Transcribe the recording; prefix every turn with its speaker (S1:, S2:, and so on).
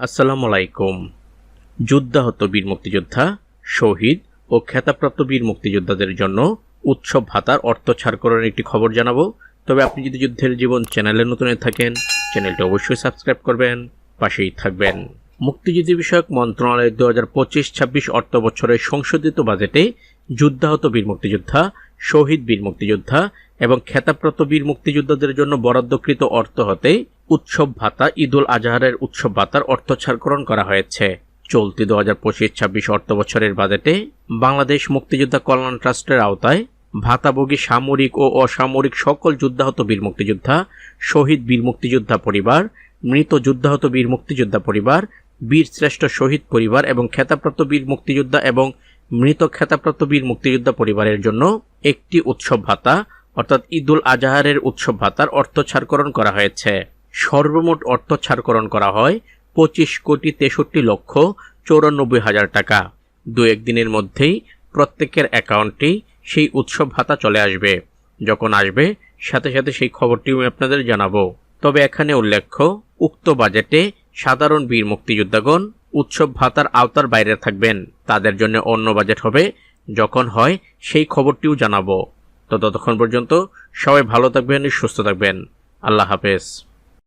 S1: আসসালামু আলাইকুম। যুদ্ধাহত বীর মুক্তিযোদ্ধা, শহীদ ও খেতাবপ্রাপ্ত বীর মুক্তিযোদ্ধাদের জন্য উৎসব ভাতার অর্থ ছাড়করণের একটি খবর জানাবো। তবে আপনি যদি যুদ্ধের জীবন চ্যানেলে নতুন হয়ে থাকেন, চ্যানেলটি অবশ্যই সাবস্ক্রাইব করবেন, পাশেই থাকবেন। মুক্তিযুদ্ধ বিষয়ক মন্ত্রণালয়ের 2025-26 অর্থ বছরের সংশোধিত বাজেটে যুদ্ধাহত বীর মুক্তিযোদ্ধা, শহীদ বীর মুক্তিযোদ্ধা এবং খেতাবপ্রাপ্ত বীর মুক্তিযোদ্ধাদের জন্য বরাদ্দকৃত অর্থ হতে উৎসব ভাতা, ঈদুল আজহারের উৎসব ভাতার অর্থ ছাড়করণ করা হয়েছে। চলতি 2025-26 অর্থ বছরের বাজেটে বাংলাদেশ মুক্তিযোদ্ধা কল্যাণ ট্রাস্টের আওতায় ভাতাভোগী সামরিক ও অসামরিক সকল যুদ্ধাহত বীর মুক্তিযোদ্ধা, শহীদ বীর মুক্তিযোদ্ধা পরিবার, মৃত যুদ্ধাহত বীর মুক্তিযোদ্ধা পরিবার, বীর শ্রেষ্ঠ শহীদ পরিবার এবং খেতাবপ্রাপ্ত বীর মুক্তিযোদ্ধা এবং মৃত খেতাবপ্রাপ্ত বীর মুক্তিযোদ্ধা পরিবারের জন্য একটি উৎসব ভাতা অর্থাৎ ঈদুল আজহারের উৎসব ভাতার অর্থ ছাড়করণ করা হয়েছে। সর্বমোট অর্থ ছাড়করণ করা হয় 25,63,94,000 টাকা। 2-1 দিনের মধ্যেই প্রত্যেকের অ্যাকাউন্টে সেই উৎসব ভাতা চলে আসবে। যখন আসবে সাথে সাথে সেই খবরটিও আমি আপনাদের জানাবো। তবে এখানে উল্লেখ্য, উক্ত বাজেটে সাধারণ বীর মুক্তিযোদ্ধাগণ উৎসব ভাতার আওতার বাইরে থাকবেন। তাদের জন্য অন্য বাজেট হবে। যখন হয় সেই খবরটিও জানাবো। তো ততক্ষণ পর্যন্ত সবাই ভালো থাকবেন, সুস্থ থাকবেন। আল্লাহ হাফেজ।